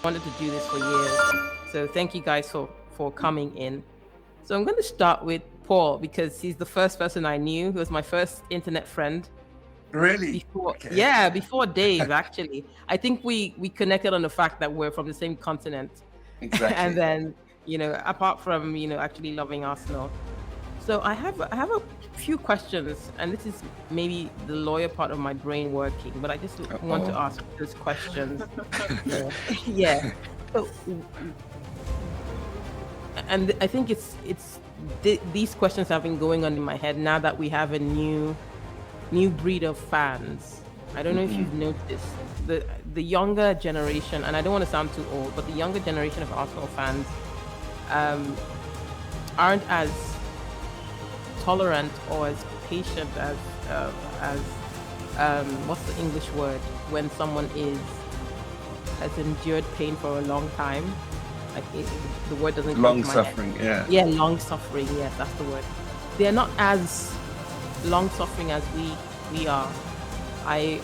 wanted to do this for years. So thank you guys for coming in. So I'm going to start with Paul because he's the first person I knew. He was my first internet friend. Really? Before Dave, actually. I think we connected on the fact that we're from the same continent. Exactly. And then, apart from, actually loving Arsenal. So I have a few questions, and this is maybe the lawyer part of my brain working, but I just want to ask those questions. Yeah. So, and I think these questions have been going on in my head now that we have a new breed of fans. I don't know if you've noticed the younger generation, and I don't want to sound too old, but the younger generation of Arsenal fans aren't as tolerant or as patient as what's the English word when someone has endured pain for a long time. The word doesn't come long to my suffering. head. Yeah, long suffering. Yes, that's the word. They're not as long suffering as we are. I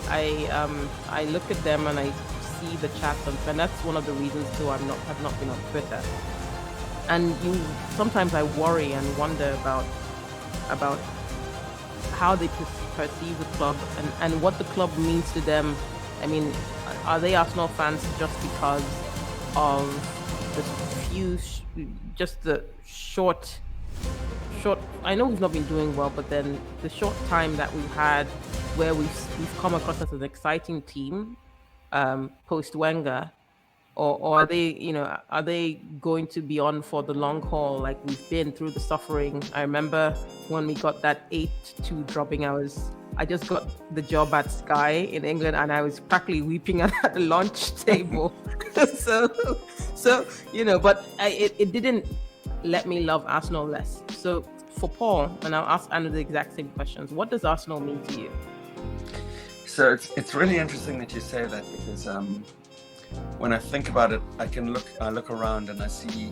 look at them and I see the chats, and that's one of the reasons too have not been on Twitter. And sometimes I worry and wonder about how they perceive the club and what the club means to them. I mean, are they Arsenal fans just because of the short, I know we've not been doing well, but then the short time that we've had where we've come across as an exciting team post Wenger, or are they going to be on for the long haul like we've been through the suffering? I remember when we got that 8-2 dropping, I just got the job at Sky in England and I was practically weeping at the lunch table. so but it didn't let me love Arsenal less. So for Paul, and I'll ask Anna the exact same questions, what does Arsenal mean to you? So it's really interesting that you say that, because when I think about it, I look around and I see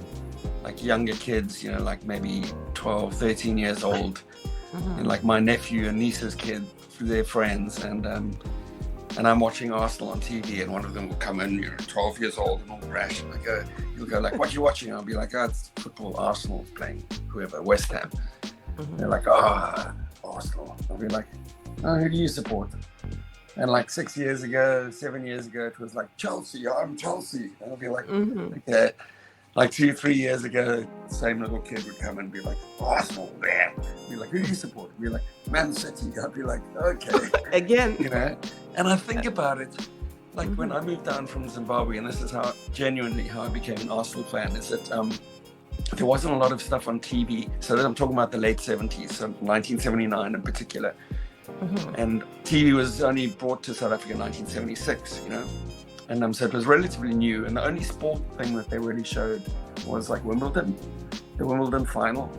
like younger kids, like maybe 12, 13 years old, and like my nephew and niece's kids, their friends, and I'm watching Arsenal on TV, and one of them will come in, 12 years old and all brash, and he'll go like, "What are you watching?" I'll be like, "Oh, it's football. Arsenal playing whoever, West Ham." They're like, "Oh, Arsenal." I'll be like, "Oh, who do you support?" And like 7 years ago, it was like, "Chelsea, I'm Chelsea." And I'll be like, "Okay." Like 2-3 years ago, the same little kid would come and be like, "Arsenal, man." Be like, "Who do you support?" Be like, "Man City." I'd be like, "Okay." Again. And I think about it, like when I moved down from Zimbabwe, and this is how I became an Arsenal fan, is that there wasn't a lot of stuff on TV. So I'm talking about the late 70s, so 1979 in particular. And TV was only brought to South Africa in 1976, and so it was relatively new. And the only sport thing that they really showed was like Wimbledon, the Wimbledon final,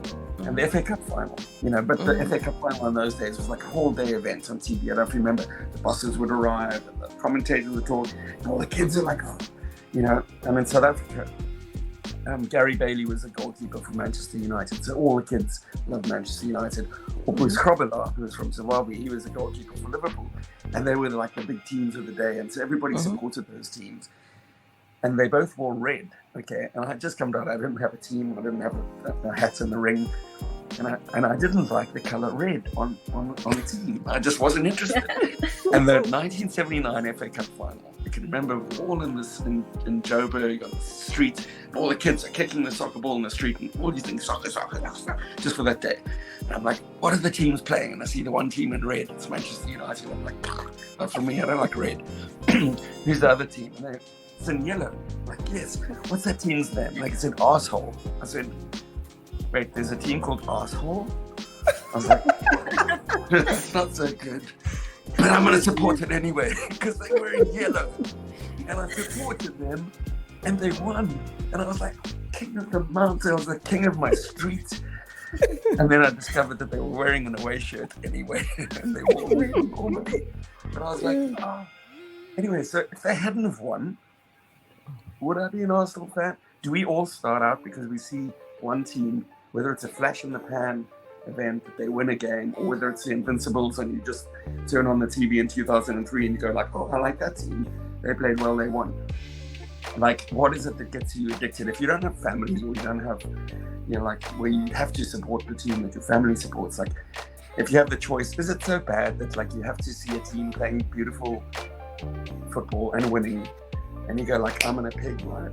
and the FA Cup final. But the FA Cup final in those days was like a whole day event on TV. I don't know if you remember, the buses would arrive and the commentators would talk, and all the kids are like, and in South Africa, Gary Bailey was a goalkeeper for Manchester United, so all the kids loved Manchester United. Or Bruce Krobela, who was from Zimbabwe, he was a goalkeeper for Liverpool, and they were like the big teams of the day, and so everybody supported those teams. And they both wore red, okay? And I had just come down, I didn't have a team, I didn't have a hat in the ring, and I didn't like the colour red on the team. I just wasn't interested. And the 1979 FA Cup final, I can remember all in Joburg on the street, and all the kids are kicking the soccer ball in the street, and all you think soccer, just for that day. And I'm like, what are the teams playing? And I see the one team in red, it's Manchester United. I'm like, not for me, I don't like red. Who's the other team? And it's in yellow. I'm like, yes, what's that team's name? Like, it's an Arsehole. I said, wait, there's a team called Arsehole? I was like, that's not so good. But I'm going to support it anyway, because they were in yellow. And I supported them, and they won. And I was like, king of the mountain, I was the king of my street. And then I discovered that they were wearing an away shirt anyway, and they were winning normally. But I was like, oh. Anyway, so if they hadn't have won, would I be an Arsenal fan? Do we all start out because we see one team, whether it's a flash in the pan event that they win a game, or whether it's the Invincibles and you just turn on the TV in 2003 and you go like, oh, I like that team, they played well, they won? like, what is it that gets you addicted? If you don't have family, or you don't have, like, where you have to support the team that your family supports, like, if you have the choice, is it so bad that, like, you have to see a team playing beautiful football and winning, and you go, like, I'm gonna pig my,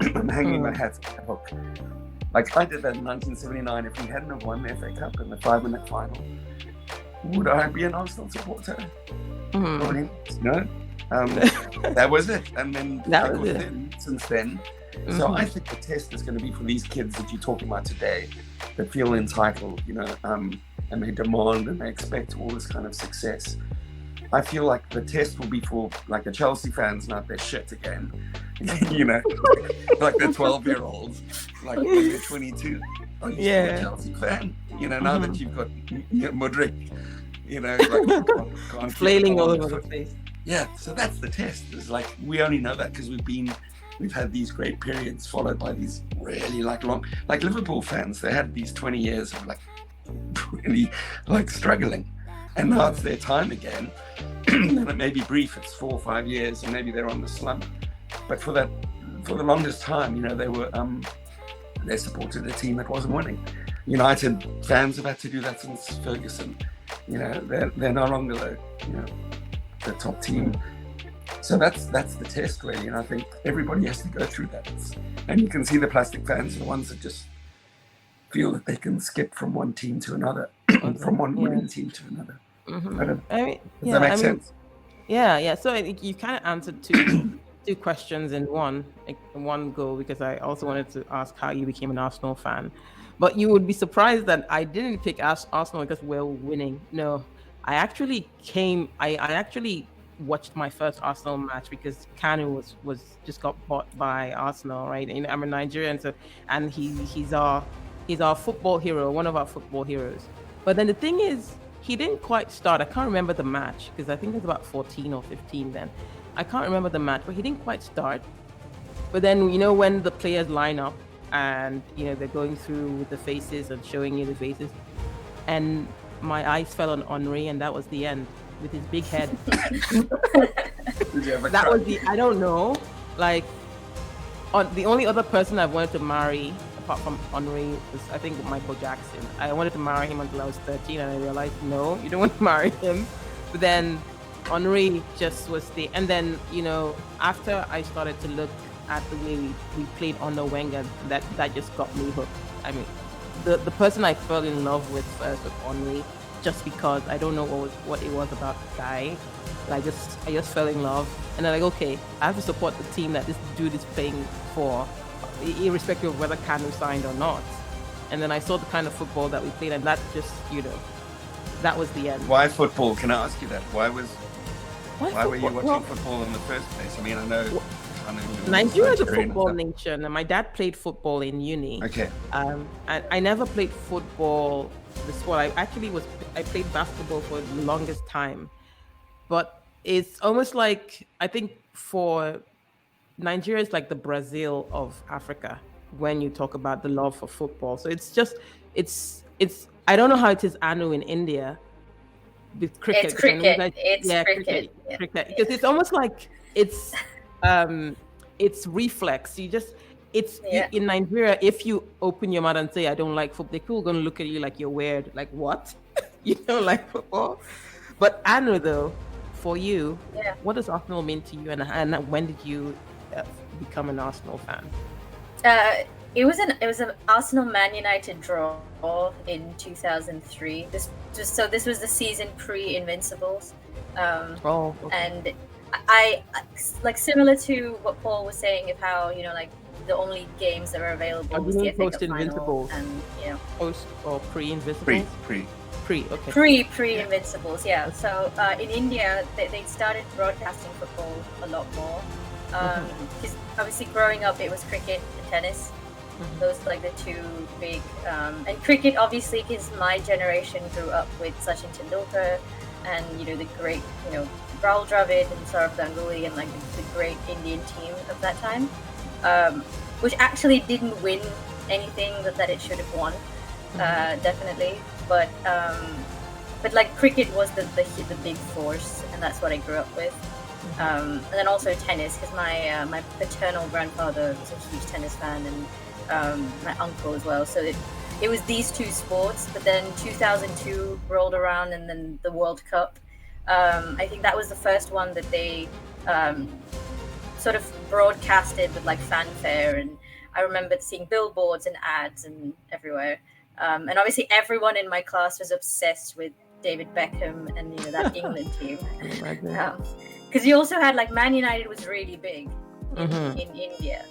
I'm hanging my hat on the hook. Like, I did that in 1979. If we hadn't have won the FA Cup in the 5-minute final, would I be an Arsenal supporter? Probably no. That was it. And then that was it. Since then. So I think the test is going to be for these kids that you're talking about today that feel entitled, and they demand and they expect all this kind of success. I feel like the test will be for, like, the Chelsea fans not their shit again. Like the 12-year-olds, like when you're 22. Are you still a Chelsea fan? Now that you've got Mudryk, like can't flailing all over the face. Yeah, so that's the test. It's like, we only know that because we've had these great periods followed by these really, like, long, like Liverpool fans, they had these 20 years of, like, really, like, struggling, and now it's their time again. And it may be brief, it's 4 or 5 years, and maybe they're on the slump, but for the longest time, they were they supported a team that wasn't winning. United fans have had to do that since Ferguson. They're no longer the top team. So that's the test, really, and I think everybody has to go through that. And you can see the plastic fans are the ones that just feel that they can skip from one team to another, from one winning team to another. Does that make sense? Yeah. So you kind of answered two questions in one go, because I also wanted to ask how you became an Arsenal fan. But you would be surprised that I didn't pick Arsenal because we're winning. No, I actually watched my first Arsenal match because Kanu was just got bought by Arsenal, right? I'm a Nigerian, and he's our football hero, one of our football heroes. But then the thing is, he didn't quite start. I can't remember the match because I think it was about 14 or 15 then. I can't remember the match, but he didn't quite start. But then, when the players line up and, they're going through the faces and showing you the faces, and my eyes fell on Henry, and that was the end with his big head. That was I don't know. Like, the only other person I wanted to marry apart from Henry was, I think, Michael Jackson. I wanted to marry him until I was 13, and I realized, no, you don't want to marry him. But then Henry just was the, and then, after I started to look at the way we played under Wenger, that just got me hooked. I mean, the person I fell in love with first was Henry, just because I don't know what it was about the guy. I just fell in love, and then, like, okay, I have to support the team that this dude is playing for, irrespective of whether Kanu signed or not. And then I saw the kind of football that we played, and that just, that was the end. Why football? Can I ask you that? Why were you watching football in the first place? I mean, I know Nigeria is a football nation, and my dad played football in uni. Okay. I never played football, the sport. I played basketball for the longest time, but it's almost like, I think for Nigeria is like the Brazil of Africa when you talk about the love for football. So it's I don't know how it is, Anu, in India with cricket. It's cricket. Cricket. Because it's almost like it's reflex. In Nigeria, if you open your mouth and say I don't like football, people are gonna look at you like you're weird. Like, what? You don't like football? But Anu, though, for you, what does Arsenal mean to you, and when did you become an Arsenal fan? It was an Arsenal Man United draw in 2003. This was the season pre-Invincibles. Okay. And I like, similar to what Paul was saying of how, like, the only games that were available was the FA Cup final, and post or pre-Invincibles. Pre-Invincibles, yeah. So in India, they started broadcasting football a lot more. Because obviously growing up, it was cricket and tennis. Those were like the two big, and cricket obviously, because my generation grew up with Sachin Tendulkar and the great Rahul Dravid and Saurav Ganguly, and like the great Indian team of that time, which actually didn't win anything that it should have won, definitely. But like, cricket was the big force, and that's what I grew up with. And then also tennis, because my paternal grandfather was a huge tennis fan, and my uncle as well. So it was these two sports. But then 2002 rolled around, and then the World Cup. I think that was the first one that they sort of broadcasted with like fanfare, and I remember seeing billboards and ads and everywhere. And obviously everyone in my class was obsessed with David Beckham and that England team. Because you also had like Man United was really big in India.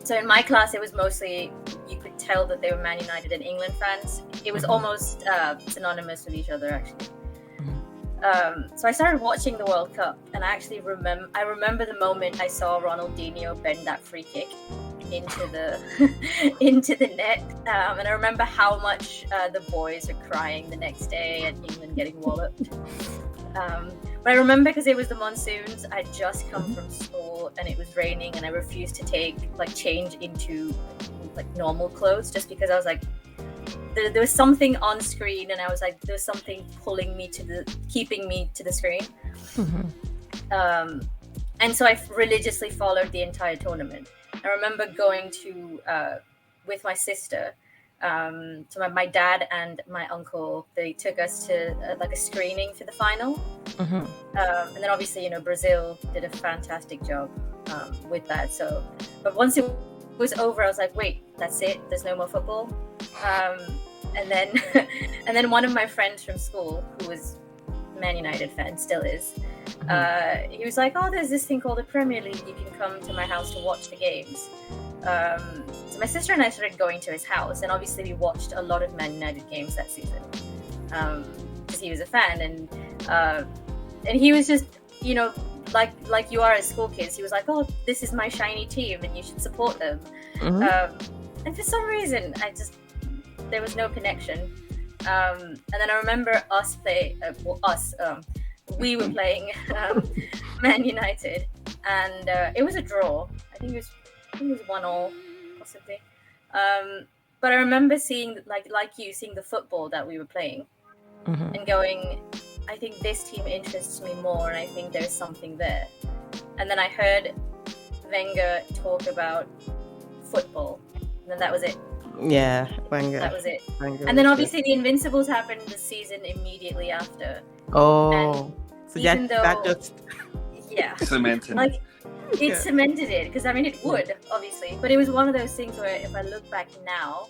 So in my class, it was mostly, you could tell that they were Man United and England fans. It was almost synonymous with each other, actually. So I started watching the World Cup, and I actually remember the moment I saw Ronaldinho bend that free kick into the into the net, and I remember how much the boys were crying the next day and England getting walloped. But I remember because it was the monsoons, I'd just come from school and it was raining, and I refused to change into like normal clothes, just because I was like, there was something on screen, and I was like, there's something keeping me to the screen. And so I religiously followed the entire tournament. I remember going to with my sister. So my dad and my uncle, they took us to like a screening for the final. And then obviously, Brazil did a fantastic job with that. So, but once it was over, I was like, wait, that's it? There's no more football? And then one of my friends from school, who was Man United fan, still is, he was like, oh, there's this thing called the Premier League. You can come to my house to watch the games. So my sister and I started going to his house, and obviously we watched a lot of Man United games that season, because he was a fan, and he was just, like you are as school kids, he was like, oh, this is my shiny team and you should support them. And for some reason, there was no connection. And then I remember we were playing Man United, and it was a draw. I think it was 1-1 possibly. But I remember seeing like you seeing the football that we were playing, and going, I think this team interests me more, and I think there's something there. And then I heard Wenger talk about football, and then that was it. Yeah, Wenger. That was it. Wenger, and then obviously the Invincibles happened the season immediately after. Oh, and so that just cemented. It cemented it, because it would, obviously, but it was one of those things where if I look back now,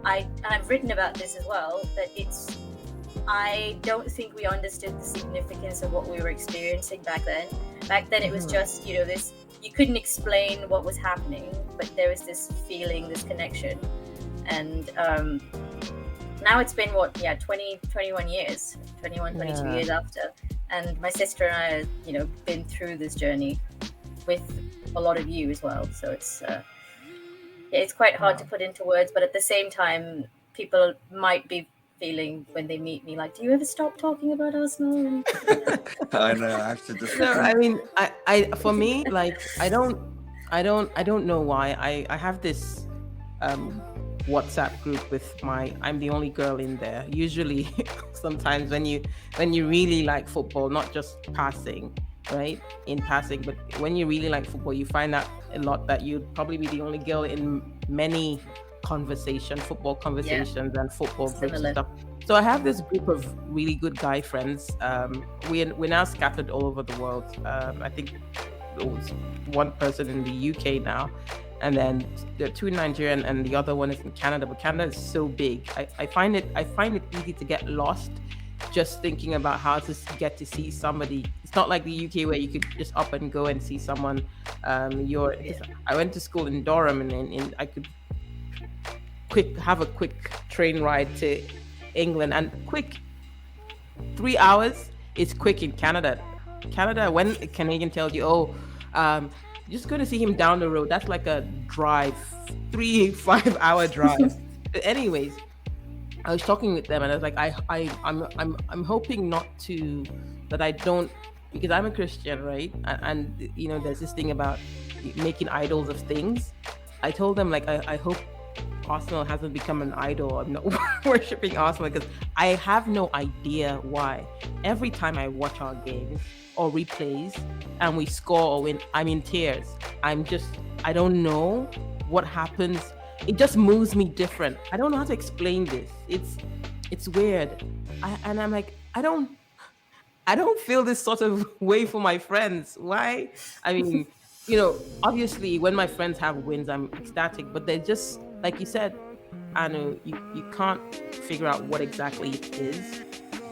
I've written about this as well, that I don't think we understood the significance of what we were experiencing back then. Back then it was just, this, you couldn't explain what was happening, but there was this feeling, this connection. And now it's been 21 years, 22 years after, and my sister and I have, been through this journey with a lot of you as well. So it's quite hard to put into words, but at the same time, people might be feeling when they meet me like, do you ever stop talking about Arsenal? I know, I have to just... No, I for me, like, I don't know why. I have this WhatsApp group with I'm the only girl in there. Usually, sometimes when you really like football, not just passing, right? In passing, but when you really like football, you find out a lot that you'd probably be the only girl in many football conversations and football groups and stuff. So I have this group of really good guy friends. We're now scattered all over the world. I think there was one person in the UK now, and then there are two in Nigeria, and the other one is in Canada. But Canada is so big. I find it easy to get lost just thinking about how to get to see somebody. It's not like the UK where you could just up and go and see someone. I went to school in Durham, and I could have a quick train ride to England, and quick 3 hours is quick in Canada. When a Canadian tells you, just going to see him down the road, that's like a drive, 3-5 hour drive. But anyways, I was talking with them, and I was like, I'm hoping that I don't, because I'm a Christian, right? And there's this thing about making idols of things. I told them, like, I hope Arsenal hasn't become an idol. I'm not worshipping Arsenal because I have no idea why. Every time I watch our games or replays and we score or win, I'm in tears. I don't know what happens. It just moves me different. I don't know how to explain this. It's weird. And I'm like, I don't feel this sort of way for my friends. Why? I mean, obviously when my friends have wins, I'm ecstatic, but they're just, like you said, I know you can't figure out what exactly it is,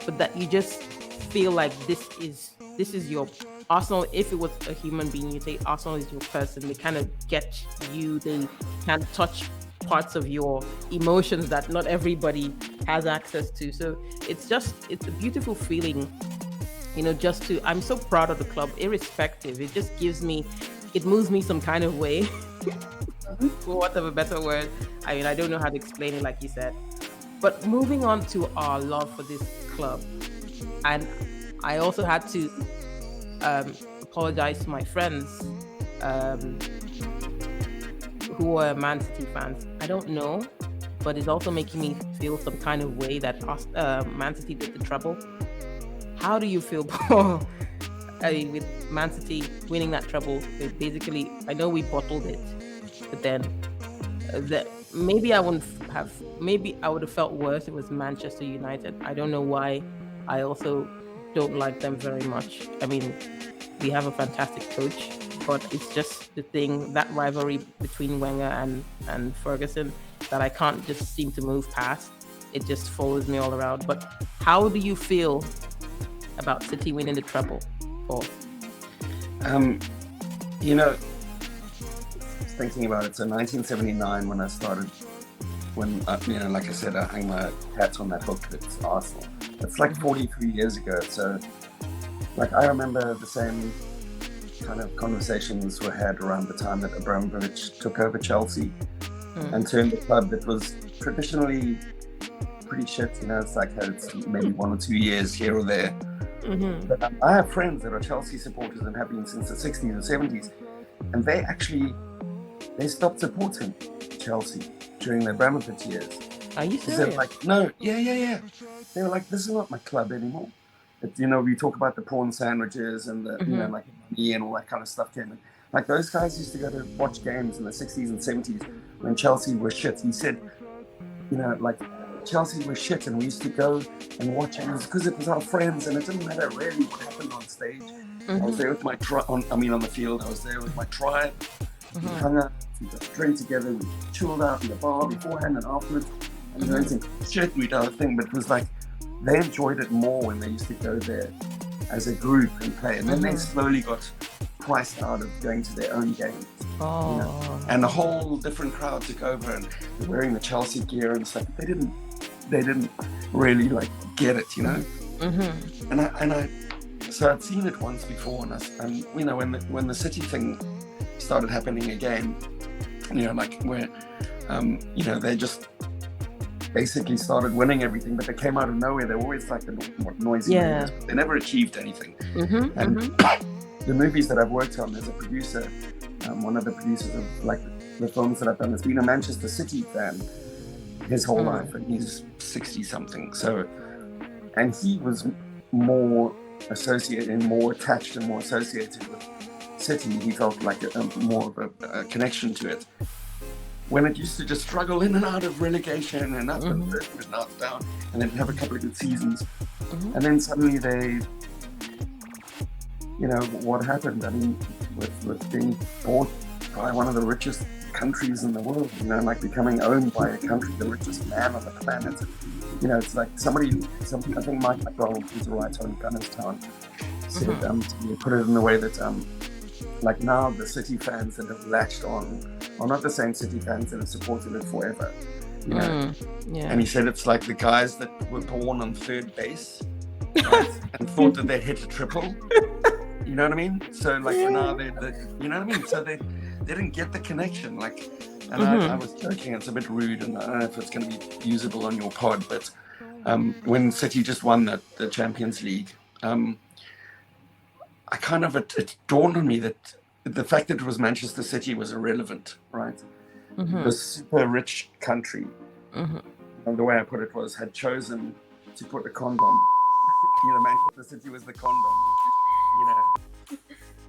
but that you just feel like this is your Arsenal. If it was a human being, you say Arsenal is your person. They kind of get you. They can touch parts of your emotions that not everybody has access to. So it's a beautiful feeling. I'm so proud of the club, irrespective. It moves me some kind of way, for want of a better word. I mean, I don't know how to explain it, like you said. But moving on to our love for this club, and I also had to apologize to my friends who were Man City fans. I don't know, but it's also making me feel some kind of way that Man City did the treble. How do you feel, Paul? I mean, with Man City winning that treble, basically, I know we bottled it, but then maybe I would have felt worse if it was Manchester United. I don't know why. I also don't like them very much. I mean, we have a fantastic coach, but it's just the thing, that rivalry between Wenger and Ferguson, that I can't just seem to move past. It just follows me all around. But how do you feel about City winning the treble, Paul? Thinking about it, so 1979 when I started, like I said, I hang my hat on that hook with Arsenal. It's like 43 years ago. So like I remember the same kind of conversations were had around the time that Abramovich took over Chelsea and turned a club that was traditionally pretty shit. It's like it's maybe 1 or 2 years here or there. But I have friends that are Chelsea supporters and have been since the 60s and 70s, and they stopped supporting Chelsea during the Abramovich years. Are you serious? They're like, no, yeah. They were like, this is not my club anymore. We talk about the prawn sandwiches and the like money and all that kind of stuff came in. Like those guys used to go to watch games in the 60s and 70s when Chelsea was shit. He said, like Chelsea was shit, and we used to go and watch it because it was our friends, and it didn't matter really what happened on stage. I was there with my on the field. I was there with my tribe. We hung out, we drank together, we chilled out in the bar beforehand and afterwards, and we went and shit, we'd done a thing. But it was like they enjoyed it more when they used to go there as a group and play, and then they slowly got priced out of going to their own games. And a whole different crowd took over, and they're wearing the Chelsea gear and stuff. They didn't really like get it, And I so I'd seen it once before, and when the City thing started happening again, like where they just basically started winning everything, but they came out of nowhere. They were always like the noisy movies, but they never achieved anything. And the movies that I've worked on as a producer, one of the producers of like the films that I've done has been a Manchester City fan his whole life, and he's 60 something. So, and he was more associated and more attached and more associated with City. He felt like more of a connection to it. When it used to just struggle in and out of relegation and up and first and up down, and then have a couple of good seasons, and then suddenly they, what happened? I mean, with being bought by one of the richest countries in the world, like becoming owned by a country, the richest man on the planet. It's like something. I think Mike McDonald, who's a writer on Gooners Town, said put it in the way that like now the City fans that have latched on are not the same City fans that have supported it forever. And he said it's like the guys that were born on third base, right, and thought that they'd hit a triple. You know what I mean? So like now you know what I mean? So they didn't get the connection. Like, and I was joking, it's a bit rude, and I don't know if it's going to be usable on your pod, but when City just won the Champions League, I kind of, it dawned on me that the fact that it was Manchester City was irrelevant, right? the super rich country, and the way I put it was, had chosen to put a condom. Manchester City was the condom.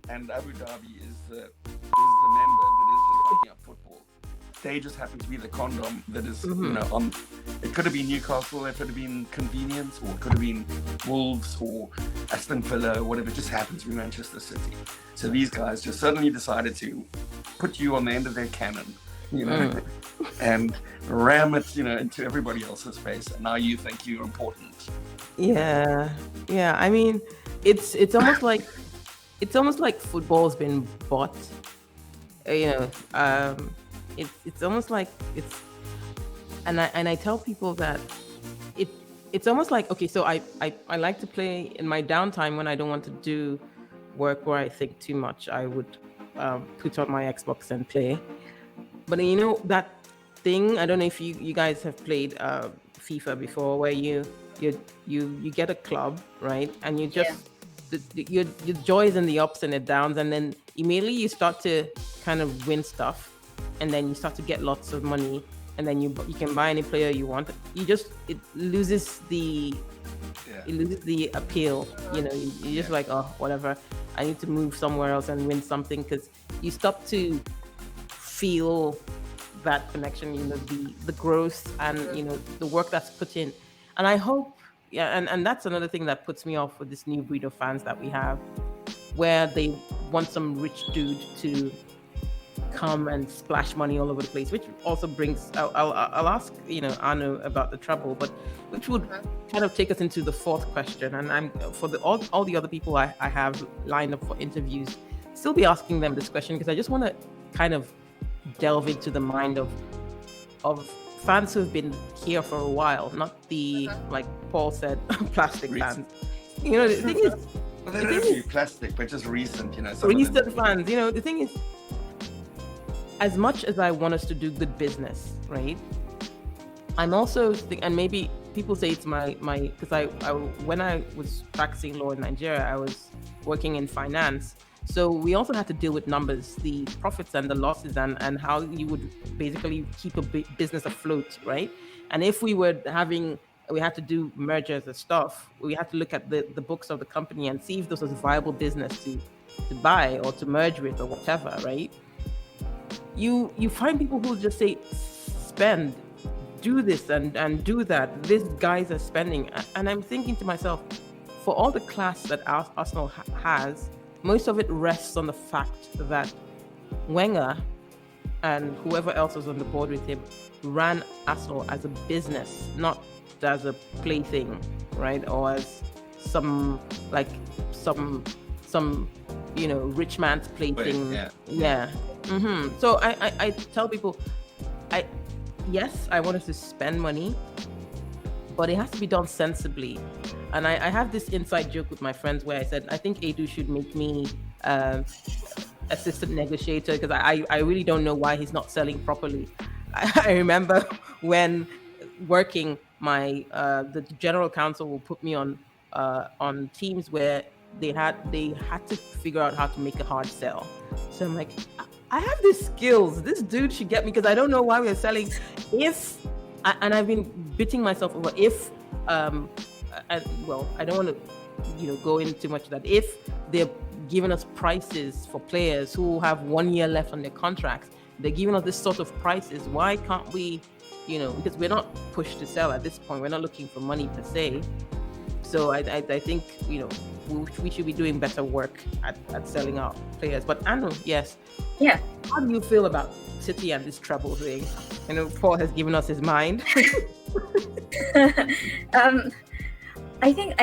And Abu Dhabi is the member that is just fucking up football. They just happen to be the condom that is, on. It could have been Newcastle, it could have been Convenience, or it could have been Wolves or Aston Villa, or whatever. It just happens to be Manchester City. So these guys just suddenly decided to put you on the end of their cannon, and ram it, into everybody else's face. And now you think you're important. Yeah. I mean, it's almost like football's been bought. It's almost like it's, and I tell people that it's almost like, okay, so I like to play in my downtime when I don't want to do work where I think too much. I would put on my Xbox and play. But that thing, I don't know if you guys have played FIFA before, where you get a club, right, and you just your joy is in the ups and the downs, and then immediately you start to kind of win stuff, and then you start to get lots of money, and then you can buy any player you want. It loses the appeal. You're just like, oh, whatever, I need to move somewhere else and win something, because you stop to feel that connection, the growth and the work that's put in. And I hope, and that's another thing that puts me off with this new breed of fans that we have, where they want some rich dude to come and splash money all over the place, which also brings, I'll ask Anu about the trouble, but which would kind of take us into the fourth question. And I'm, for all the other people I have lined up for interviews, still be asking them this question, because I just want to kind of delve into the mind of fans who've been here for a while, not the, like Paul said, plastic fans. The thing is, well, they don't have to be plastic, but just recent, recent fans. The thing is, as much as I want us to do good business, right, I'm also and maybe people say it's my because I when I was practicing law in Nigeria, I was working in finance. So we also had to deal with numbers, the profits and the losses, and how you would basically keep a business afloat, right? And if we had to do mergers and stuff, we had to look at the books of the company and see if this was a viable business to buy or to merge with or whatever, right? You find people who just say, spend, do this and do that. These guys are spending. And I'm thinking to myself, for all the class that Arsenal has, most of it rests on the fact that Wenger and whoever else was on the board with him ran Arsenal as a business, not as a plaything, right? Or as some rich man's plaything. So I tell people, yes, I wanted to spend money, but it has to be done sensibly. And I have this inside joke with my friends where I said, I think Edu should make me assistant negotiator, because I really don't know why he's not selling properly. I remember when working, the general counsel will put me on teams where they had to figure out how to make a hard sell. So I'm like, I have these skills. This dude should get me, because I don't know why we're selling. And I've been beating myself over I don't want to, go into too much of that. If they're giving us prices for players who have 1 year left on their contracts, they're giving us this sort of prices. Why can't we, because we're not pushed to sell at this point. We're not looking for money per se. So I think, we should be doing better work at selling our players. But Anu, yes. Yeah. How do you feel about City and this treble thing? Paul has given us his mind. I think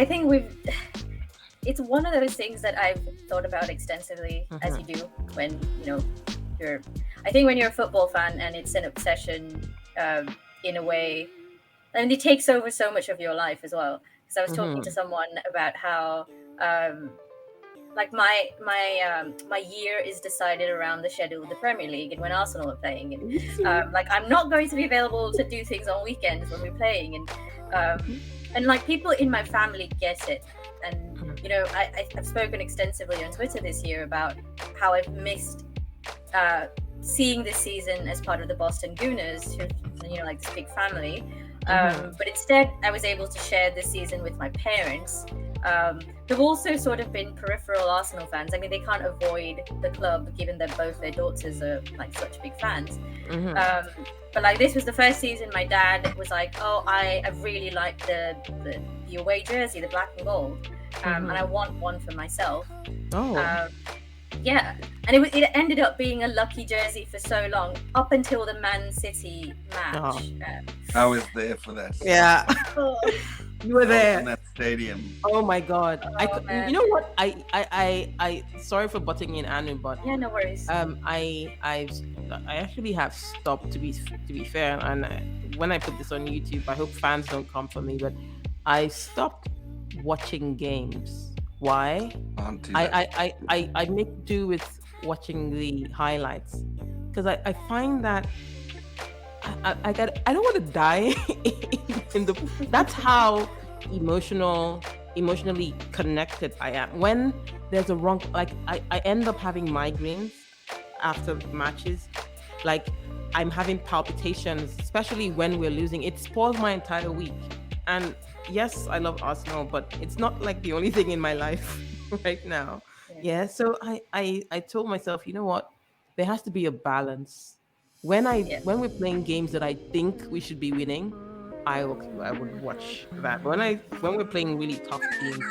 it's one of those things that I've thought about extensively, as you do when when you're a football fan and it's an obsession in a way, and it takes over so much of your life as well. Because I was talking to someone about how my year is decided around the schedule of the Premier League and when Arsenal are playing, and I'm not going to be available to do things on weekends when we're playing, and people in my family get it. And I've spoken extensively on Twitter this year about how I've missed seeing this season as part of the Boston Gooners, who, like this big family. But instead, I was able to share this season with my parents, who've also sort of been peripheral Arsenal fans. I mean, they can't avoid the club, given that both their daughters are like such big fans. But like, this was the first season my dad was like, "Oh, I really like the away jersey, the black and gold, and I want one for myself." Yeah, and it ended up being a lucky jersey for so long, up until the Man City match. I was there for that. Yeah. You were there in that stadium. Oh my God! Man. You know what? I sorry for butting in, Anu, but Yeah, no worries. I actually have stopped, to be fair, and when I put this on YouTube, I hope fans don't come for me, but I stopped watching games. Why? I make do with watching the highlights, because I find that I don't want to die in the. That's how emotionally connected I am. When there's a wrong, like I end up having migraines after matches. Like, I'm having palpitations, especially when we're losing. It spoils my entire week. And yes, I love Arsenal, but it's not like the only thing in my life right now. Yeah. So I told myself, you know what? There has to be a balance. When we're playing games that I think we should be winning, I would watch that. When we're playing really tough teams,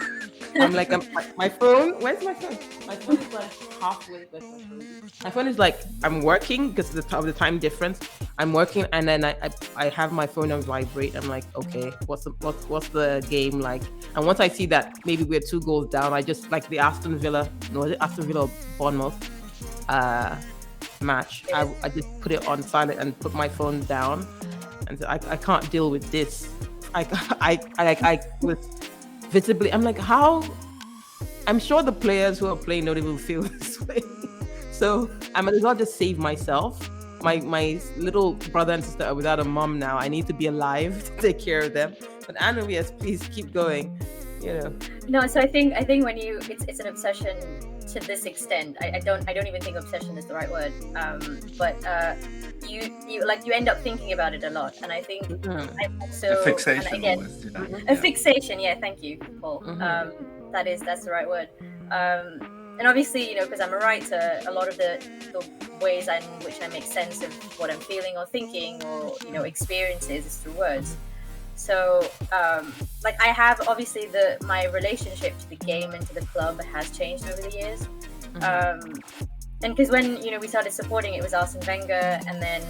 I'm like, my phone. Where's my phone? My phone is like halfway. My phone is like, I'm working because of the time difference. I'm working, and then I have my phone on vibrate. I'm like, okay, what's the game like? And once I see that maybe we're 2 goals down, I just, like the Aston Villa or Bournemouth match. I just put it on silent and put my phone down, and I can't deal with this. I was visibly. I'm like, how? I'm sure the players who are playing don't even feel this way. So I might as well just save myself. My little brother and sister are without a mom now. I need to be alive to take care of them. But Anna, yes, please keep going. No, so I think when it's an obsession to this extent. I don't even think obsession is the right word. But you end up thinking about it a lot, and I think I'm also a fixation. And again, a fixation. Yeah, thank you, Paul. That's the right word. And obviously, because I'm a writer, a lot of the ways in which I make sense of what I'm feeling or thinking or experiences is through words. So, I have obviously my relationship to the game and to the club has changed over the years. And because when we started supporting, it was Arsene Wenger, and then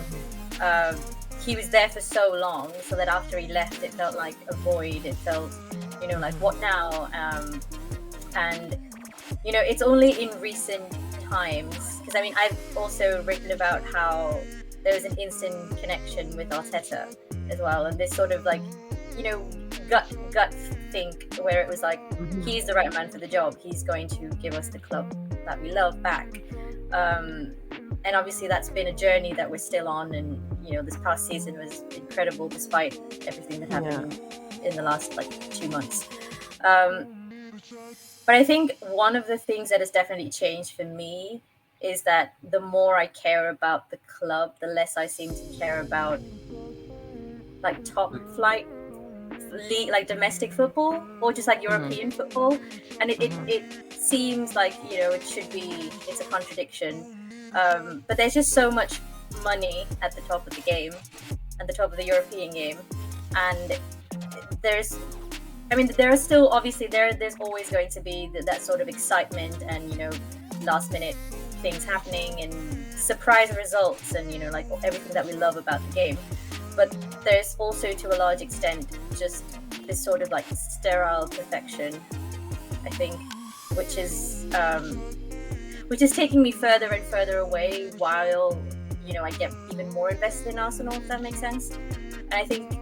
he was there for so long, so that after he left, it felt like a void. It felt, like, what now? And it's only in recent times, because I've also written about how there was an instant connection with Arteta as well, and this sort of gut think where it was like, he's the right man for the job. He's going to give us the club that we love back. And obviously that's been a journey that we're still on, and this past season was incredible despite everything that happened in the last 2 months. But I think one of the things that has definitely changed for me is that the more I care about the club, the less I seem to care about top flight league, domestic football, or just European football. And it seems like it should be, it's a contradiction, but there's just so much money at the top of the game, at the top of the European game, and there are still obviously there's always going to be that sort of excitement and last minute things happening and surprise results and everything that we love about the game. But there's also, to a large extent, just this sort of sterile perfection, I think, which is taking me further and further away, while I get even more invested in Arsenal, if that makes sense. And I think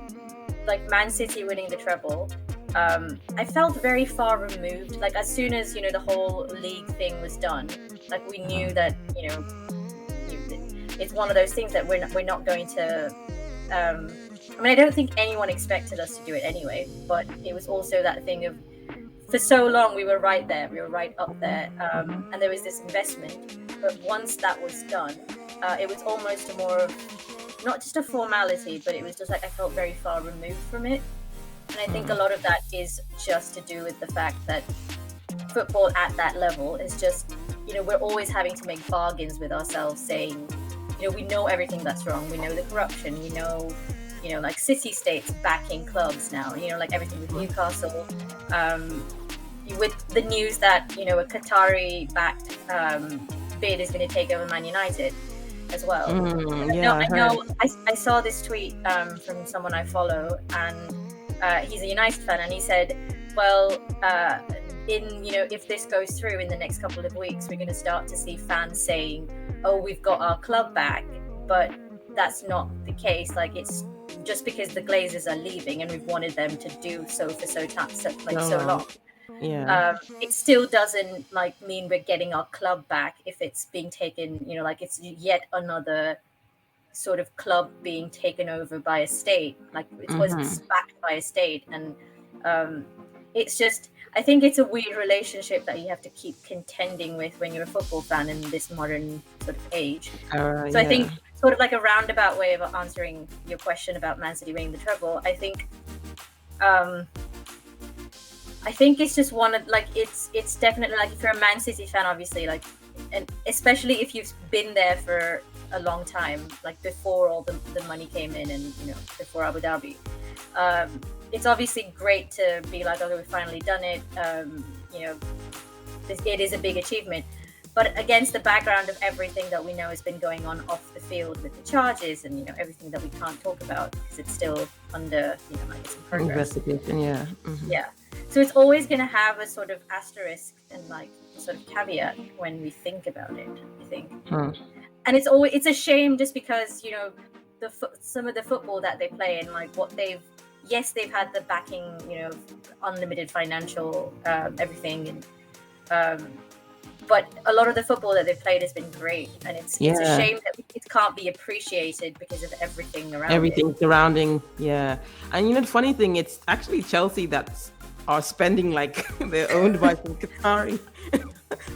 Man City winning the treble, I felt very far removed. As soon as the whole league thing was done, we knew that it's one of those things that we're not going to. I don't think anyone expected us to do it anyway, but it was also that thing of, for so long we were right there, we were right up there, and there was this investment. But once that was done, it was almost more of not just a formality, but it was just like I felt very far removed from it. And I think a lot of that is just to do with the fact that football at that level is just, we're always having to make bargains with ourselves, saying, we know everything that's wrong. We know the corruption. We know, like city-states backing clubs now, like everything with Newcastle. With the news that, a Qatari-backed bid is going to take over Man United as well. I saw this tweet from someone I follow, and he's a United fan, and he said, well, if this goes through in the next couple of weeks, we're going to start to see fans saying, oh, we've got our club back, but that's not the case. Like, it's just because the Glazers are leaving and we've wanted them to do so for so long. Yeah. It still doesn't mean we're getting our club back if it's being taken, it's yet another sort of club being taken over by a state, it was backed by a state. And it's just, I think it's a weird relationship that you have to keep contending with when you're a football fan in this modern sort of age. I think sort of like a roundabout way of answering your question about Man City winning the treble, I think it's just one of it's definitely if you're a Man City fan, obviously, and especially if you've been there for a long time, before all the money came in and before Abu Dhabi, it's obviously great to be like, okay, we've finally done it. It is a big achievement, but against the background of everything that we know has been going on off the field with the charges and everything that we can't talk about because it's still under it's in progress. Investigation, yeah. Yeah. So it's always going to have a sort of asterisk and a sort of caveat when we think about it, I think. And it's a shame just because, some of the football that they play and they've had the backing, unlimited financial, everything. And, but a lot of the football that they've played has been great. And it's a shame that it can't be appreciated because of everything around Everything surrounding, yeah. And the funny thing, it's actually Chelsea that are spending they're owned by some Qatari.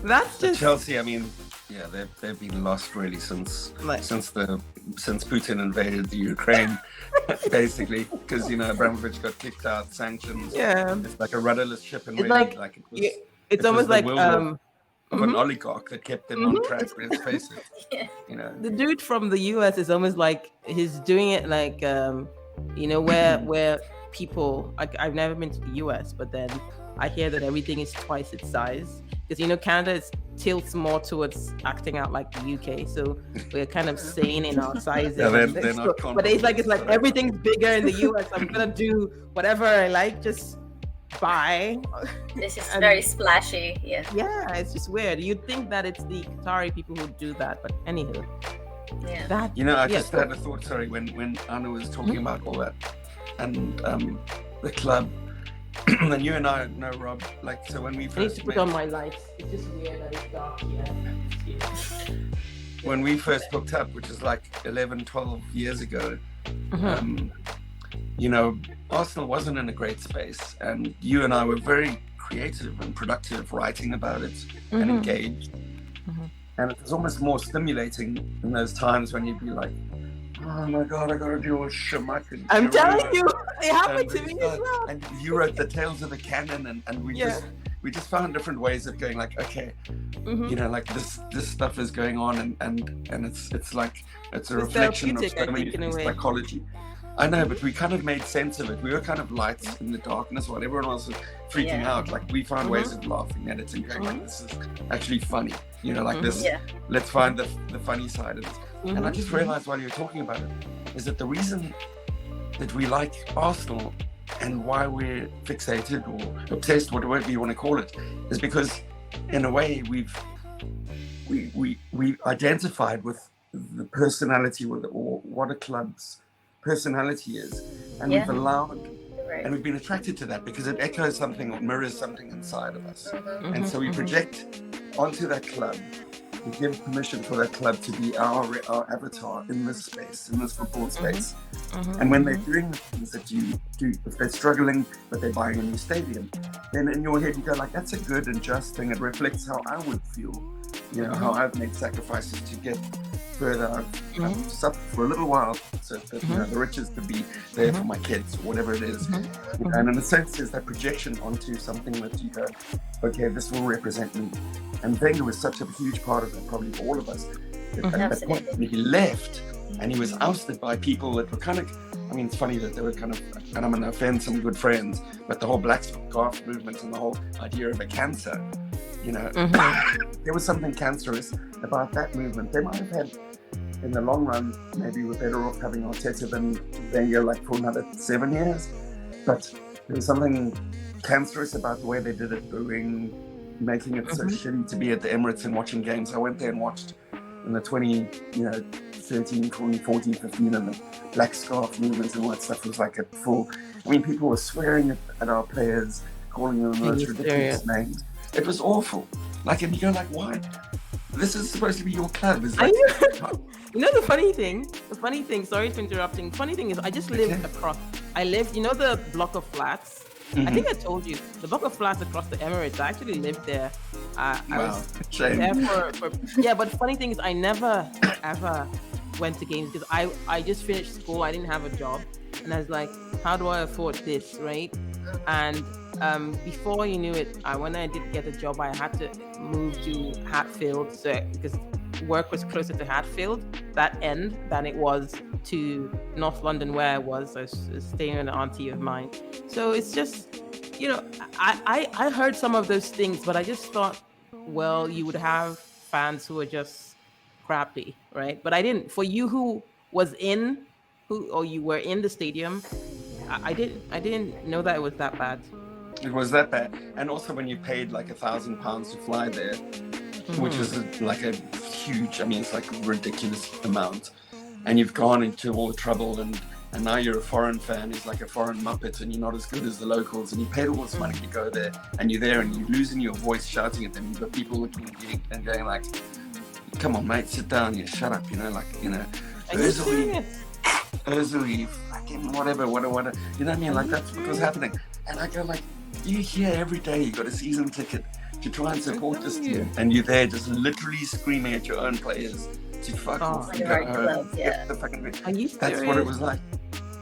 That's just Chelsea. I mean, yeah, they've been lost really since Putin invaded the Ukraine, basically, because Abramovich got kicked out, sanctions. Yeah, it's like a rudderless ship, and really, it's almost like of an oligarch that kept them on track. Let's face it. The dude from the US is almost like he's doing it where people I've never been to the US, but then I hear that everything is twice its size because Canada tilts more towards acting out like the UK, so we're kind of sane in our sizes. Yeah, they're not but it's like everything's bigger in the US. I'm gonna do whatever I like, just buy. This is very splashy. Yeah, it's just weird. You'd think that it's the Qatari people who do that, but anywho. Yeah. I just had a thought. Sorry, when Anna was talking about all that and the club. And you and I know, Rob, so when we first I need to put on my lights. It's just weird that it's dark here. When we first hooked up, which is 11, 12 years ago, Arsenal wasn't in a great space, and you and I were very creative and productive writing about it and engaged. And it was almost more stimulating in those times when you'd be like, oh my God, I got to deal with Shamak. I'm telling you, it happened to me as well. And you wrote the Tales of the Cannon, and we just found different ways of going okay, this stuff is going on, and it's a reflection of so many things, psychology. I know, but we kind of made sense of it. We were kind of lights in the darkness while everyone else was freaking out. We found ways of laughing at it and going this is actually funny. This. Let's find the funny side of it. And I just realized while you were talking about it, is that the reason that we like Arsenal and why we're fixated or obsessed, whatever you want to call it, is because in a way we identified with the personality or what a club's personality is, and we've allowed and we've been attracted to that because it echoes something or mirrors something inside of us, and so we project onto that club. We give permission for that club to be our avatar in this space, in this football space. And when they're doing the things that you if they're struggling but they're buying a new stadium, then in your head you go like, that's a good and just thing. It reflects how I would feel, you know, how I've made sacrifices to get further. I've suffered for a little while so that you know, the riches could be there for my kids or whatever it is. And in a sense, there's that projection onto something that you go, okay, this will represent me. And Wenger was such a huge part of it, probably for all of us. At that point, when he left and he was ousted by people that were kind of, I mean, it's funny that they were kind of, and I'm going to offend some good friends, but the whole black scarf movement and the whole idea of a cancer, you know, there was something cancerous about that movement. They might have had, in the long run, maybe we're better off having Arteta than Wenger like for another 7 years. But there was something cancerous about the way they did it, booing, making it so shitty to be at the Emirates and watching games. I went there and watched in the 13, 14, 15, and the black scarf movements and all that stuff was like a full. I mean, people were swearing at our players, calling them the most ridiculous names. It was awful. Like, and you go like, why? This is supposed to be your club. It's like, you know the funny thing, sorry for interrupting. Funny thing is I just lived across. I lived, you know the block of flats? I think I told you, the block of flats across the Emirates, I actually lived there. I was there for yeah, but the funny thing is I never ever went to games because I just finished school, I didn't have a job. And I was like, how do I afford this, right? And before you knew it, when I did get a job, I had to move to Hatfield because work was closer to Hatfield, that end, than it was to North London where I was staying with an auntie of mine. So it's just, you know, I heard some of those things, but I just thought, well, you would have fans who are just crappy, right? But I didn't. For you who was you were in the stadium, I didn't know that it was that bad. It was that bad. And also when you paid like £1,000 to fly there, which is like a huge, I mean, it's like a ridiculous amount. And you've gone into all the trouble and now you're a foreign fan who's like a foreign muppet and you're not as good as the locals and you paid all this money to go there and you're there and you're losing your voice shouting at them. You've got people looking at you and going like, come on, mate, sit down, you shut up, you know, like, you know, Özil, fucking whatever, you know what I mean? Like that's what was happening. And I go like, you're here every day, you got a season ticket to try and support this team, and you're there just literally screaming at your own players to fuck off and go home. Get the fucking That's what it was like.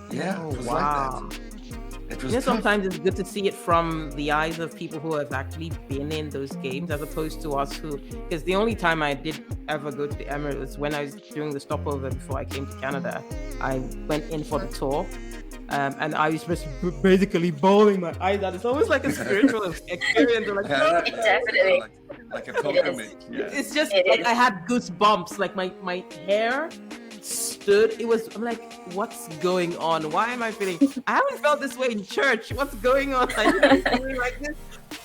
Yeah, it was like that. It was sometimes it's good to see it from the eyes of people who have actually been in those games, as opposed to us because the only time I did ever go to the Emirates was when I was doing the stopover before I came to Canada. I went in for the tour. And I was just basically bawling my eyes out. It's almost like a spiritual experience. Like, definitely. Like a pilgrimage. Yeah. It's just like I had goosebumps. Like my hair stood. I'm like, what's going on? Why am I feeling? I haven't felt this way in church. What's going on? I didn't feel like this.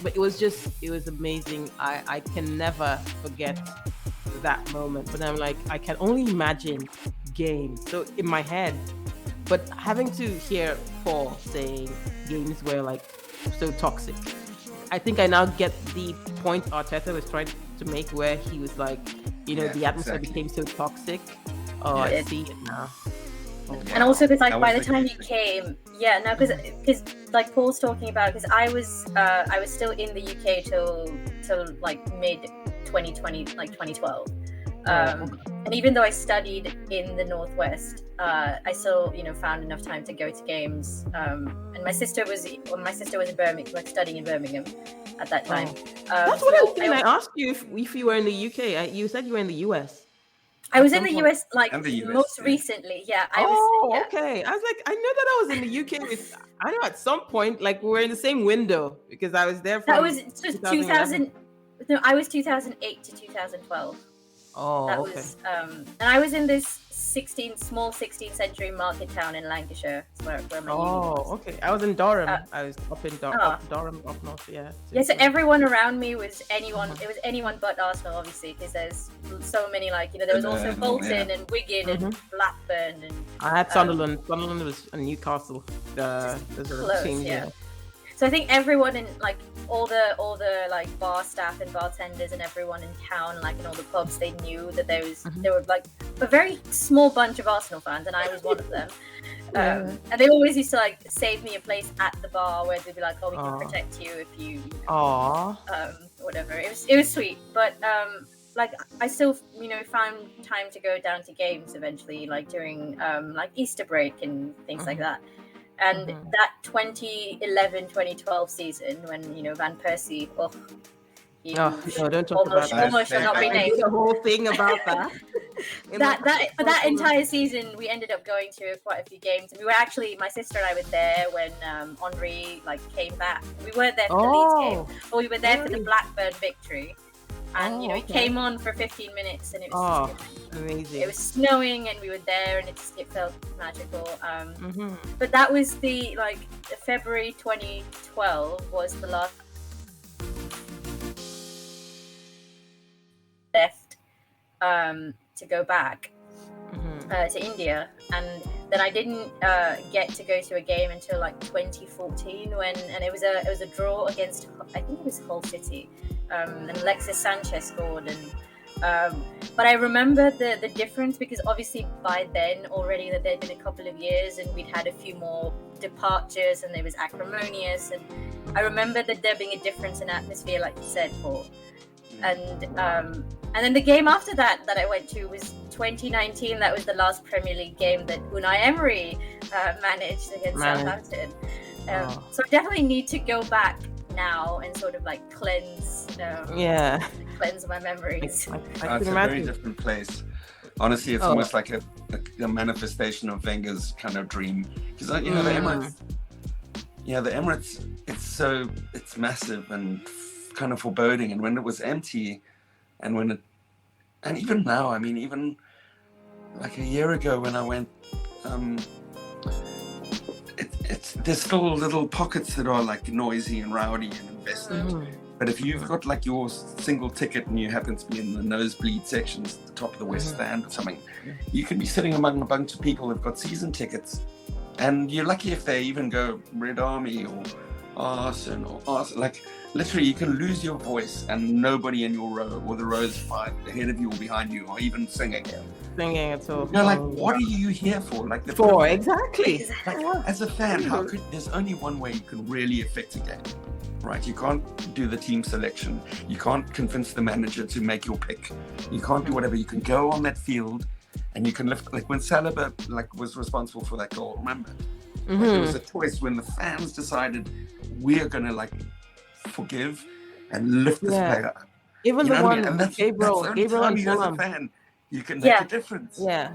But it was amazing. I can never forget that moment. But I'm like, I can only imagine games. So in my head. But having to hear Paul saying games were like so toxic, I think I now get the point Arteta was trying to make, where he was like, you know, the atmosphere became so toxic. Oh, I see it now. Oh, wow. And also because like by the time you came, because like Paul's talking about, because I was still in the UK till like mid 2020, like 2012. And even though I studied in the Northwest, I still, you know, found enough time to go to games. And my sister was in Birmingham, like studying in Birmingham at that time. That's what I was saying. I asked you if you were in the UK. You said you were in the US. I was in the US, like most recently. Yeah. Okay. I was like, I know that I was in the UK with. I know at some point, like we were in the same window because I was there. That was just 2000. No, I was 2008 to 2012. Oh, that okay. was, and I was in this small 16th century market town in Lancashire, where my uni was. Okay. I was in Durham. I was up in Durham, up north. Yeah. So everyone around me was anyone. It was anyone but Arsenal, obviously, because there's so many. Like, you know, there was also Bolton and Wigan and Blackburn and. I had Sunderland. Sunderland was a Newcastle. Those are the teams. Yeah. So I think everyone in like all the like bar staff and bartenders and everyone in town, like in all the pubs, they knew that there were like a very small bunch of Arsenal fans, and I was one of them. And they always used to like save me a place at the bar where they'd be like, "Oh, we can protect you if you whatever." It was sweet, but like I still found time to go down to games eventually, like during like Easter break and things like that. And that 2011-2012 season, when Van Persie, no, don't talk about that. Almost should not be named. The whole thing about that. that entire season, we ended up going to quite a few games. And we were actually, my sister and I were there when Henry like came back. We weren't there for the Leeds game, but we were there for the Blackburn victory. And he came on for 15 minutes, and it was amazing. It was snowing, and we were there, and it felt magical. But that was the February 2012 was the last left to go back to India, and then I didn't get to go to a game until like 2014 and it was a draw against, I think it was Hull City. And Alexis Sanchez scored, and but I remember the difference, because obviously by then already that there'd been a couple of years and we'd had a few more departures and it was acrimonious, and I remember that there being a difference in atmosphere, like you said, Paul. And then the game after that I went to was 2019. That was the last Premier League game that Unai Emery managed against Southampton. So I definitely need to go back now and sort of like cleanse my memories. It's a very different place. Honestly, it's almost like a manifestation of Wenger's kind of dream, because the Emirates, the Emirates, it's massive and kind of foreboding. And when it was empty, and even now, I mean, even like a year ago when I went, there's still little pockets that are like noisy and rowdy and invested. But if you've got like your single ticket and you happen to be in the nosebleed sections at the top of the West Stand or something, you can be sitting among a bunch of people who've got season tickets, and you're lucky if they even go Red Army or Arsenal. Like literally, you can lose your voice and nobody in your row or the rows 5 ahead of you or behind you are even singing. At all. Like, what are you here for? Like exactly. Like, as a fan, there's only one way you can really affect a game, right? You can't do the team selection. You can't convince the manager to make your pick. You can't do whatever. You can go on that field and you can lift. Like when Saliba was responsible for that goal, remember? There was a choice when the fans decided we're gonna forgive and lift this player up. Even the one, and that's Gabriel and you as a fan, you can make a difference. I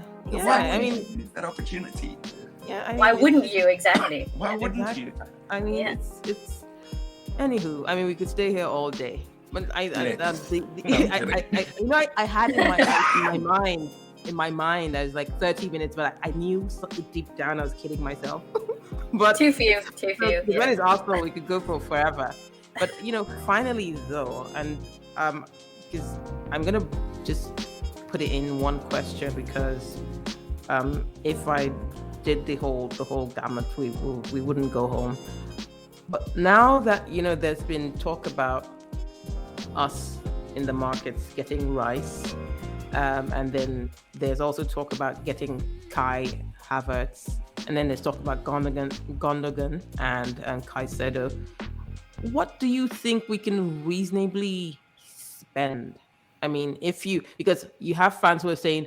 mean, that opportunity. Why wouldn't you? Exactly. Why wouldn't you? I mean, it's. Anywho, I mean, we could stay here all day, but I had in my mind, I was like 30 minutes, but I knew deep down I was kidding myself. But too few. When it's Arsenal, we could go for forever. But finally though, and because I'm gonna just put it in one question, because if I did the whole gamut, we wouldn't go home. But now that there's been talk about us in the markets getting Rice, and then there's also talk about getting Kai Havertz, and then there's talk about Gundogan and Caicedo. What do you think we can reasonably spend? I mean, because you have fans who are saying,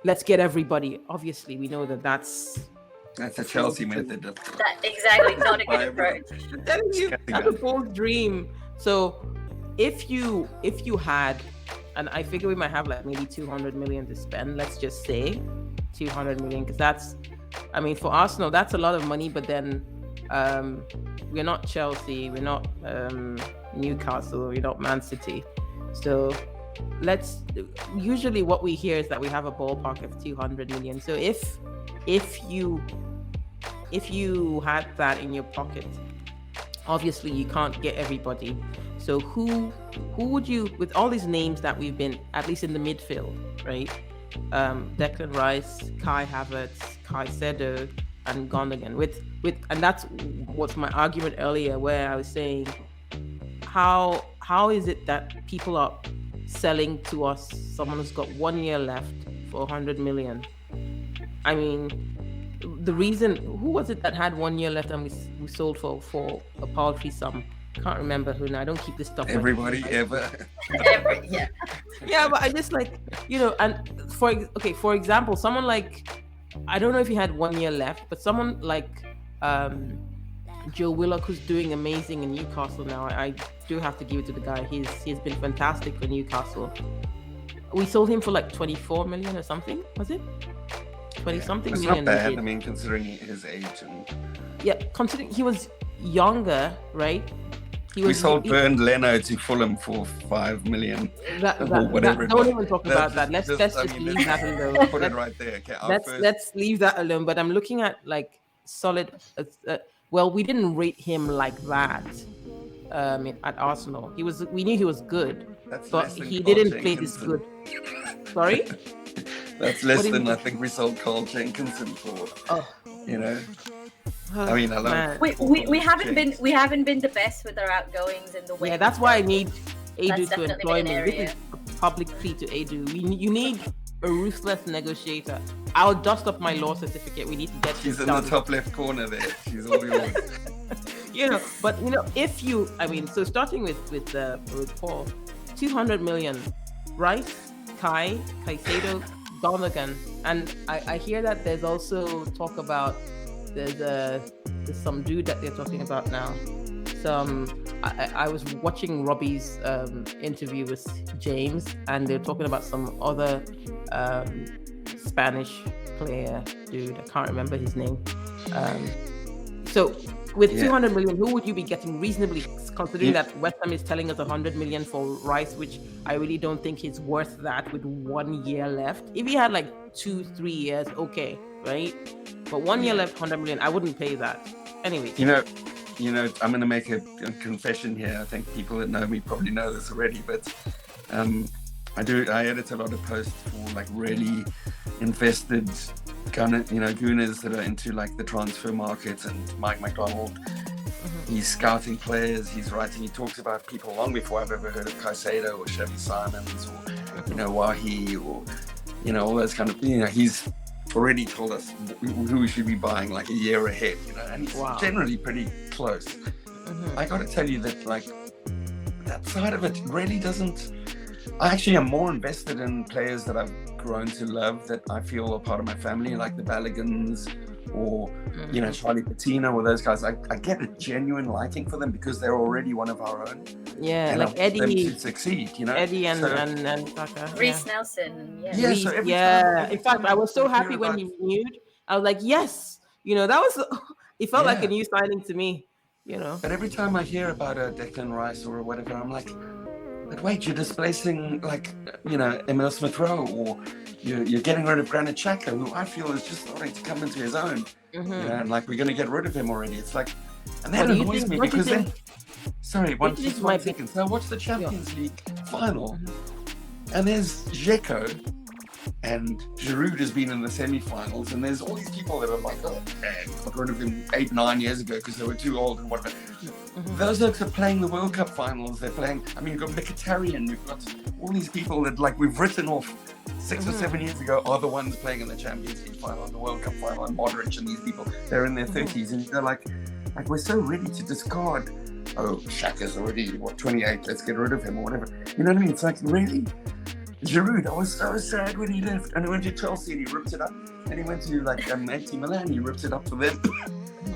let's get everybody. Obviously, we know that's a Chelsea method. That exactly, not a good approach. That's a bold dream. So if you had, and I figure we might have like maybe 200 million to spend, let's just say 200 million, because that's, I mean, for Arsenal, that's a lot of money, but then we're not Chelsea, we're not Newcastle, we're not Man City. So usually what we hear is that we have a ballpark of 200 million. So if you had that in your pocket, obviously you can't get everybody. So who would you, with all these names that we've been, at least in the midfield, right? Declan Rice, Kai Havertz, Caicedo, and Gundogan. And that's what's my argument earlier, where I was saying, how is it that people are selling to us someone who's got 1 year left for 100 million? I mean, the reason, who was it that had 1 year left and we sold for a paltry sum? Can't remember who now. I don't keep this stuff. Everybody ever. Yeah, but I just like, and for example, someone like, I don't know if he had 1 year left, but someone like Joe Willock, who's doing amazing in Newcastle now. I do have to give it to the guy. He's been fantastic for Newcastle. We sold him for like 24 million or something, was it? 20 something it's million. Not bad. I mean, considering his age and considering he was younger, right? We sold Bernd Leno to Fulham for 5 million or whatever. Don't even talk about that. Let's just leave that alone. Put it right there. Okay, let's leave that alone. But I'm looking at like solid. Well, we didn't rate him like that at Arsenal. We knew he was good, but he didn't play this good. Sorry. That's less than I think we sold Carl Jenkinson for. I mean, I love. We haven't been the best with our outgoings in the way. Yeah, that's why I need Edu to employ me. This is a public plea to Edu. You need a ruthless negotiator. I'll dust up my law certificate. We need to get. She's in the top left corner there. She's all yours. If you, so starting with Paul, 200 million, Rice, Caicedo, Gundogan, and I hear that there's also talk about there's some dude that they're talking about now. I was watching Robbie's interview with James, and they're talking about some other Spanish player dude. I can't remember his name. So with 200 million, who would you be getting reasonably, considering that West Ham is telling us 100 million for Rice, which I really don't think he's worth that with 1 year left. If he had like 2-3 years, okay, right? But 1 year left, 100 million, I wouldn't pay that. Anyway. I'm going to make a confession here. I think people that know me probably know this already, but I edit a lot of posts for like really invested Gooners that are into like the transfer market, and Mike McDonald. He's scouting players, he talks about people long before I've ever heard of Caicedo or Xavi Simons or Wahi or all those kind of he's already told us who we should be buying like a year ahead, and he's generally pretty close. I gotta tell you that like that side of it really doesn't. I actually am more invested in players that I've grown to love, that I feel are part of my family, like the Balligans or Charlie Patino or those guys. I get a genuine liking for them because they're already one of our own. Yeah, and like Eddie. Them to succeed, Eddie and Tucker. Reece Nelson. In fact, I was so happy when he renewed. I was like, yes, that was. It felt like a new signing to me. But every time I hear about a Declan Rice or whatever, I'm like, but wait, you're displacing like Emil Smith Rowe, or you're getting rid of Granit Xhaka, who I feel is just starting to come into his own. And like we're going to get rid of him already. It's like, and that annoys me because then. Sorry, one second. So I watched the Champions League final, and there's Dzeko, and Giroud has been in the semi-finals, and there's all these people that are like, oh man, got rid of him 8-9 years ago because they were too old and whatever. Those are playing the World Cup finals. They're playing. I mean, you've got Mkhitaryan, you've got all these people that like we've written off 6 or 7 years ago are the ones playing in the Champions League final and the World Cup final, and Modric and these people, they're in their 30s, and they're like we're so ready to discard. Oh, Xhaka's already 28. Let's get rid of him or whatever. You know what I mean? It's like really. Giroud, I was so sad when he left, and he went to Chelsea and he ripped it up, and he went to like AC Milan, he ripped it up for them.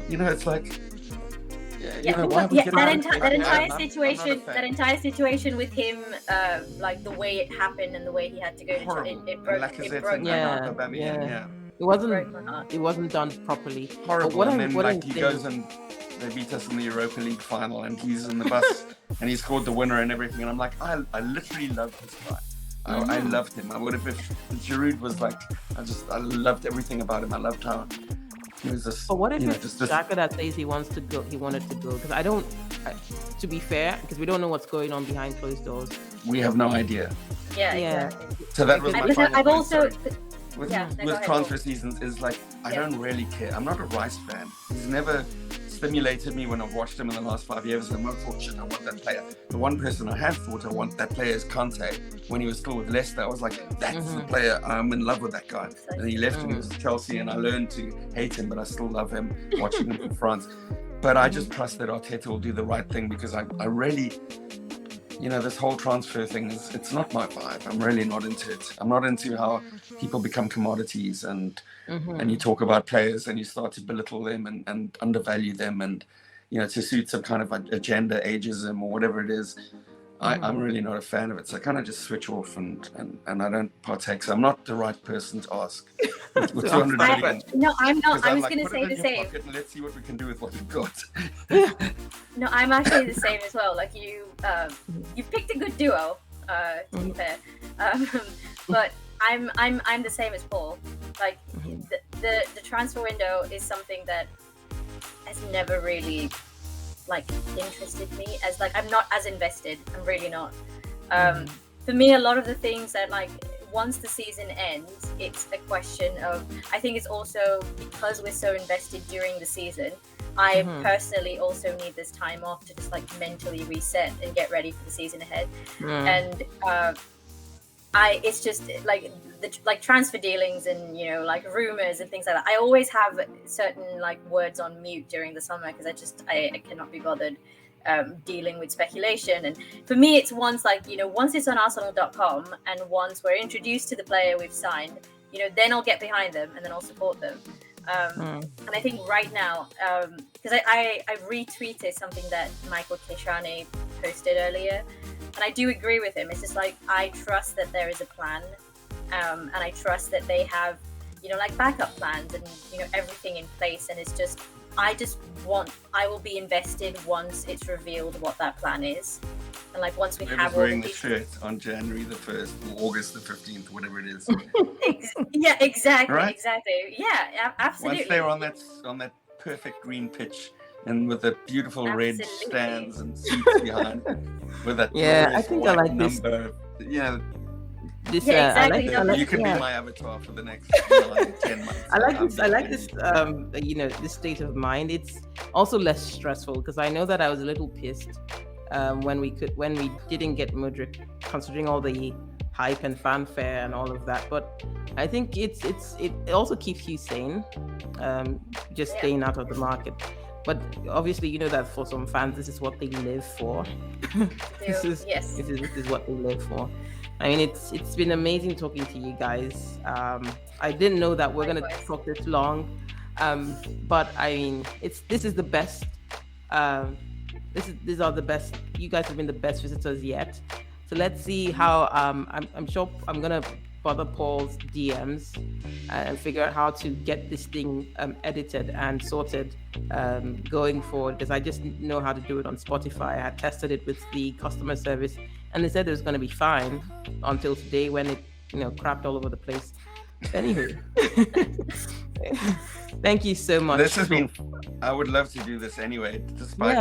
It's like that entire situation with him, like the way it happened and the way he had to go to it broke. It wasn't done properly. Horrible. And then he goes and they beat us in the Europa League final, and he's in the bus and he scored the winner and everything, and I'm like, I literally love this guy. I loved him. I would have, if Giroud was like, I loved everything about him. I loved how he was just. But what if it's Xhaka that says he wanted to go? Because to be fair, because we don't know what's going on behind closed doors. We have no idea. Yeah. Exactly. So that was my final point. with Yeah, no, go with ahead, transfer Paul. seasons is like I Yeah. don't really care. I'm not a Rice fan. He's never stimulated me when I've watched him in the last 5 years. I'm not thought, shit, I want that player. The one person I have thought I want that player is Conte. When he was still with Leicester, I was like, that's the player. I'm in love with that guy. And he left and he was Chelsea, and I learned to hate him, but I still love him watching him in France. But I just trust that Arteta will do the right thing, because I really, this whole transfer thing it's not my vibe. I'm really not into it. I'm not into how people become commodities and you talk about players and you start to belittle them and undervalue them and to suit some kind of agenda, ageism or whatever it is. I'm really not a fan of it. So I kind of just switch off and I don't partake. So I'm not the right person to ask. With 200 million. No, I'm not. I was like, going to say the same. And let's see what we can do with what we've got. No, I'm actually the same as well. Like you picked a good duo, to be fair. But I'm the same as Paul. Like the transfer window is something that has never really interested me, as I'm not as invested. I'm really not. For me, a lot of the things that once the season ends, it's a question of, I think it's also because we're so invested during the season, I personally also need this time off to just mentally reset and get ready for the season ahead. And it's just the transfer dealings and rumors and things like that. I always have certain words on mute during the summer because I cannot be bothered dealing with speculation. And for me, it's once it's on Arsenal.com and once we're introduced to the player we've signed, then I'll get behind them and then I'll support them. And I think right now, because I retweeted something that Michael Kishane posted earlier, and I do agree with him. It's just I trust that there is a plan, and I trust that they have, backup plans and, everything in place. And it's just, I will be invested once it's revealed what that plan is. And once we have all wearing the the shirt on January the 1st or August the 15th, whatever it is. Yeah, exactly. Right? Exactly. Yeah, absolutely. Once they're on that perfect green pitch and with the beautiful red stands and seats behind with that I think I like number. This, exactly. You can be my avatar for the next 9-10 months. I like this. This state of mind. It's also less stressful because I know that I was a little pissed when we didn't get Mudryk, considering all the hype and fanfare and all of that. But I think it also keeps you sane, just staying out of the market. But obviously, that for some fans, this is what they live for. This is what they live for. I mean, it's been amazing talking to you guys. I didn't know that we're going to talk this long, but I mean, this is the best. These are the best. You guys have been the best visitors yet. So let's see how. I'm sure I'm gonna bother Paul's DMs and figure out how to get this thing edited and sorted going forward, because I just know how to do it on Spotify. I had tested it with the customer service and they said it was going to be fine until today when it crapped all over the place. Anywho, thank you so much. This has been, I would love to do this anyway, despite